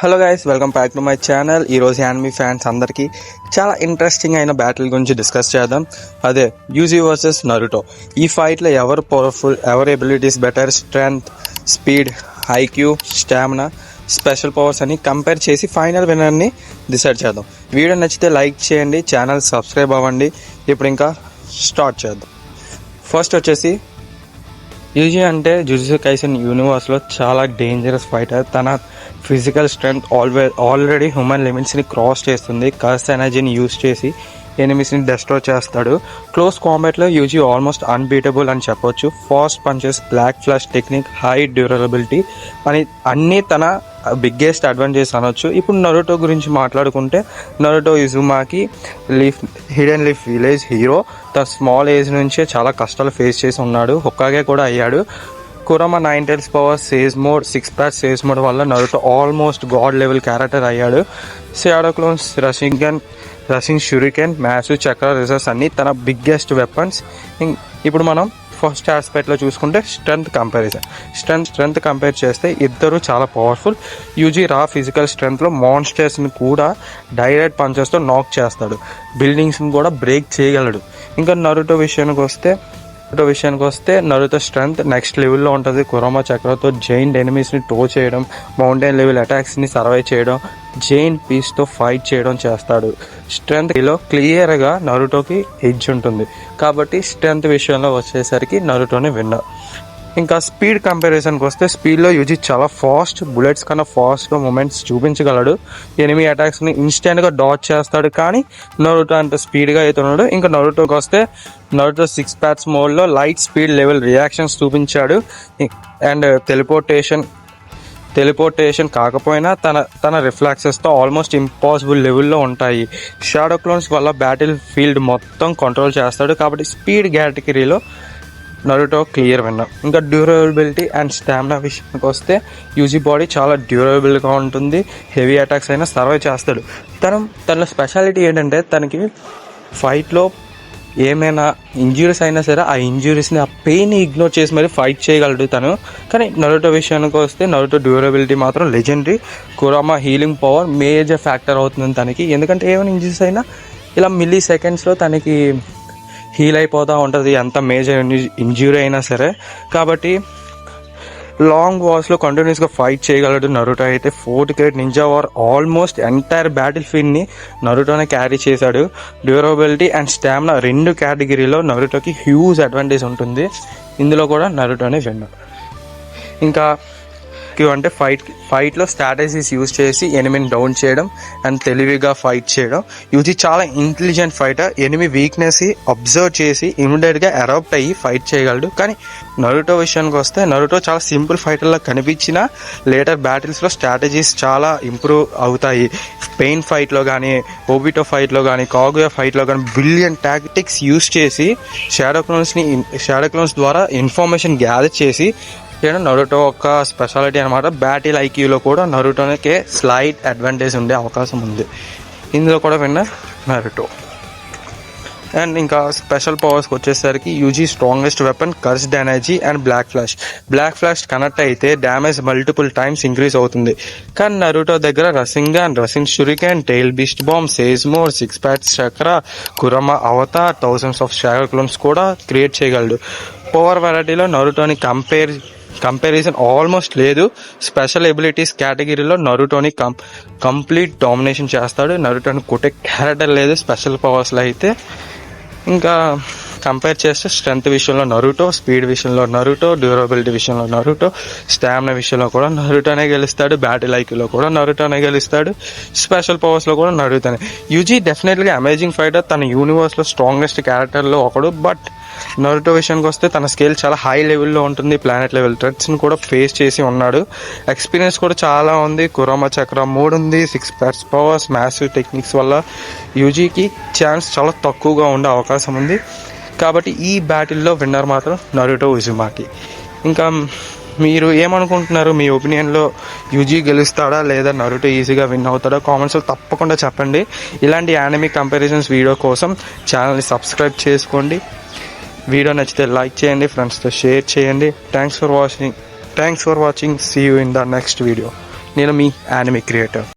Hello guys, welcome back to my channel. ఈరోజు anime fans అందరికీ చాలా ఇంట్రెస్టింగ్ అయిన బ్యాటిల్ గురించి డిస్కస్ చేద్దాం. అదే యూజీ వర్సెస్ నరుటో. ఈ ఫైట్లో ఎవరు పవర్ఫుల్, ఎవరి abilities better, strength, speed, IQ, stamina, special powers అని కంపేర్ చేసి ఫైనల్ విన్నర్ని డిసైడ్ చేద్దాం. వీడియో నచ్చితే లైక్ చేయండి, ఛానల్ సబ్స్క్రైబ్ అవ్వండి. ఇప్పుడు ఇంకా స్టార్ట్ చేద్దాం. ఫస్ట్ వచ్చేసి యూజీ అంటే జుజుత్సు కైసెన్ యూనివర్స్లో చాలా డేంజరస్ ఫైటర్. తన ఫిజికల్ స్ట్రెంగ్త్ ఆల్రెడీ హ్యూమన్ లిమిట్స్ని క్రాస్ చేస్తుంది. కర్స్ ఎనర్జీని యూజ్ చేసి ఎనిమీస్ని డెస్ట్రాయ్ చేస్తాడు. క్లోజ్ కాంబాట్లో యూజీ ఆల్మోస్ట్ అన్బీటబుల్ అని చెప్పొచ్చు. Fast punches, black flash technique, high durability అని అన్నీ తన బిగ్గెస్ట్ అడ్వాంటేజ్ అనొచ్చు. ఇప్పుడు నరుటో గురించి మాట్లాడుకుంటే, Naruto Uzumaki hidden leaf village hero. తన స్మాల్ ఏజ్ నుంచే చాలా కష్టాలు ఫేస్ చేసి ఉన్నాడు. హొక్కాగే కూడా అయ్యాడు. Kurama 9 tails power, sage mode, 6 patch sage mode వల్ల Naruto almost god level character అయ్యాడు. Shadow clones, Rasenshuriken, massive చక్ర రిజర్వ్స్ అన్నీ తన బిగ్గెస్ట్ వెపన్స్. ఇప్పుడు మనం ఫస్ట్ ఆస్పెక్ట్లో చూసుకుంటే స్ట్రెంగ్త్ కంపేర్ చేస్తే ఇద్దరు చాలా పవర్ఫుల్. యూజీ రా ఫిజికల్ స్ట్రెంగ్త్లో మాన్స్టర్స్ని కూడా డైరెక్ట్ పంచెస్తో నాక్ చేస్తాడు. బిల్డింగ్స్ని కూడా బ్రేక్ చేయగలడు. ఇంకా నరుటో విషయానికి వస్తే నరుటో స్ట్రెంగ్త్ నెక్స్ట్ లెవెల్లో ఉంటుంది. కురమా చక్రతో జైంట్ ఎనిమీస్ని టో చేయడం, మౌంటైన్ లెవెల్ అటాక్స్ని సర్వైవ్ చేయడం, జైంట్ పీస్తో ఫైట్ చేయడం చేస్తాడు. స్ట్రెంగ్త్లో క్లియర్గా నరుటోకి ఎడ్జ్ ఉంటుంది. కాబట్టి స్ట్రెంగ్త్ విషయంలో వచ్చేసరికి నరుటోనే విన్నర్. ఇంకా స్పీడ్ కంపారిజన్కి వస్తే, స్పీడ్లో యూజీ చాలా ఫాస్ట్, బుల్లెట్స్ కన్నా ఫాస్ట్గా మూమెంట్స్ చూపించగలడు. ఎనిమీ అటాక్స్ని ఇన్స్టెంట్గా డాచ్ చేస్తాడు. కానీ నరుటో అంత స్పీడ్గా అవుతున్నాడు. ఇంకా నరుటోకి వస్తే, నరుటో 6 patch మోడ్లో లైట్ స్పీడ్ లెవెల్ రియాక్షన్స్ చూపించాడు. అండ్ టెలిపోర్టేషన్ కాకపోయినా తన రిఫ్లెక్సెస్తో ఆల్మోస్ట్ ఇంపాసిబుల్ లెవెల్లో ఉంటాయి. షాడో క్లోన్స్ వల్ల బ్యాటిల్ ఫీల్డ్ మొత్తం కంట్రోల్ చేస్తాడు. కాబట్టి స్పీడ్ కేటగిరీలో నరుటో క్లియర్ విన్నర్. ఇంకా డ్యూరబిలిటీ అండ్ స్టామినా విషయానికి వస్తే, యూజీ బాడీ చాలా డ్యూరబుల్గా ఉంటుంది. హెవీ అటాక్స్ అయినా సర్వైవ్ చేస్తాడు. తన స్పెషాలిటీ ఏంటంటే, తనకి ఫైట్లో ఏమైనా ఇంజ్యూరీస్ అయినా సరే ఆ ఇంజ్యూరీస్ని, ఆ పెయిన్ని ఇగ్నోర్ చేసి మరి ఫైట్ చేయగలడు తను. కానీ నరుటో విషయానికి వస్తే, నరుటో డ్యూరబిలిటీ మాత్రం legendary. Kurama healing power major factor అవుతుంది తనకి. ఎందుకంటే ఏమైనా ఇంజ్యూరీస్ అయినా ఇలా మిల్లీ సెకండ్స్లో తనకి హీల్ అయిపోతూ ఉంటుంది, ఎంత మేజర్ ఇంజ్యూరీ అయినా సరే. కాబట్టి లాంగ్ వార్స్లో కంటిన్యూస్గా ఫైట్ చేయగలడు నరుటో అయితే. 4th grade ninja war almost entire battle ఫీల్డ్ని నరుటోనే క్యారీ చేశాడు. డ్యూరబిలిటీ అండ్ స్టామినా 2 కేటగిరీలో నరుటోకి హ్యూజ్ అడ్వాంటేజ్ ఉంటుంది. ఇందులో కూడా నరుటోనే విన్నర్. ఇంకా అంటే ఫైట్లో స్ట్రాటజీస్ యూజ్ చేసి ఎనిమిని డౌన్ చేయడం అండ్ తెలివిగా ఫైట్ చేయడం. యూజీ చాలా intelligent fighter. Enemy weakness observe చేసి ఇమీడియట్గా అడాప్ట్ అయ్యి ఫైట్ చేయగలడు. కానీ నరుటో విషయానికి వస్తే, నరుటో చాలా సింపుల్ ఫైటర్లా కనిపించిన లేటర్ బ్యాటిల్స్లో స్ట్రాటజీస్ చాలా ఇంప్రూవ్ అవుతాయి. పెయిన్ ఫైట్లో కానీ, ఓబిటో ఫైట్లో కానీ, కాగుయా ఫైట్లో కానీ బ్రిలియంట్ టాక్టిక్స్ యూజ్ చేసి షాడో క్లోన్స్ ద్వారా ఇన్ఫర్మేషన్ గ్యాదర్ చేసి నరుటో ఒక స్పెషాలిటీ అనమాట. బ్యాటిల్ ఐక్యూలో కూడా నరుటోకే స్లైట్ అడ్వాంటేజ్ ఉండే అవకాశం ఉంది. ఇందులో కూడా విన్నర్ నరుటో. అండ్ ఇంకా స్పెషల్ పవర్స్కి వచ్చేసరికి, Yuji strongest weapon cursed energy and black flash connect అయితే డ్యామేజ్ మల్టిపుల్ టైమ్స్ ఇంక్రీజ్ అవుతుంది. కానీ నరుటో దగ్గర rushing shuriken, tail beast bomb, sage mode, 6 patch చక్ర, Kurama avatar, thousands of shadow clones కూడా create చేయగలడు. పవర్ వెరైటీలో నరుటోని కంపారిజన్ ఆల్మోస్ట్ లేదు. స్పెషల్ ఎబిలిటీస్ కేటగిరీలో నరుటోని కంప్లీట్ డామినేషన్ చేస్తాడు. నరుటోని కొట్టే క్యారెక్టర్ లేదు స్పెషల్ పవర్స్లో అయితే. ఇంకా కంపేర్ చేస్తే, స్ట్రెంగ్త్ విషయంలో నరుటో, స్పీడ్ విషయంలో నరుటో, డ్యూరబిలిటీ విషయంలో నరుటో, స్టామినా విషయంలో కూడా నరుటోనే గెలుస్తాడు. బ్యాటిల్ ఐక్యూలో కూడా నరుటోనే గెలుస్తాడు. స్పెషల్ పవర్స్లో కూడా నరుటోనే. యూజీ డెఫినెట్గా అమేజింగ్ ఫైటర్. తన యూనివర్స్లో స్ట్రాంగెస్ట్ క్యారెక్టర్లో ఒకడు. బట్ నరుటో విషయానికి వస్తే తన స్కేల్ చాలా హై లెవెల్లో ఉంటుంది. ప్లానెట్ లెవెల్ థ్రెట్స్ని కూడా ఫేస్ చేసి ఉన్నాడు. ఎక్స్పీరియన్స్ కూడా చాలా ఉంది. కురమా చక్ర 3 ఉంది. 6 patch పవర్స్, మ్యాసివ్ టెక్నిక్స్ వల్ల యూజీకి ఛాన్స్ చాలా తక్కువగా ఉండే అవకాశం ఉంది. కాబట్టి ఈ బ్యాటిల్లో విన్నర్ మాత్రం నరుటో ఉజుమాకి. ఇంకా మీరు ఏమనుకుంటున్నారు? మీ ఒపీనియన్లో యూజీ గెలుస్తాడా లేదా నరుటో ఈజీగా విన్ అవుతాడా? కామెంట్స్లో తప్పకుండా చెప్పండి. ఇలాంటి యానిమీ కంపారిజన్స్ వీడియో కోసం ఛానల్ని సబ్స్క్రైబ్ చేసుకోండి. వీడియో నచ్చితే లైక్ చేయండి, ఫ్రెండ్స్తో షేర్ చేయండి. Thanks for watching. See you in the next video. నేను మీ యానిమే క్రియేటర్.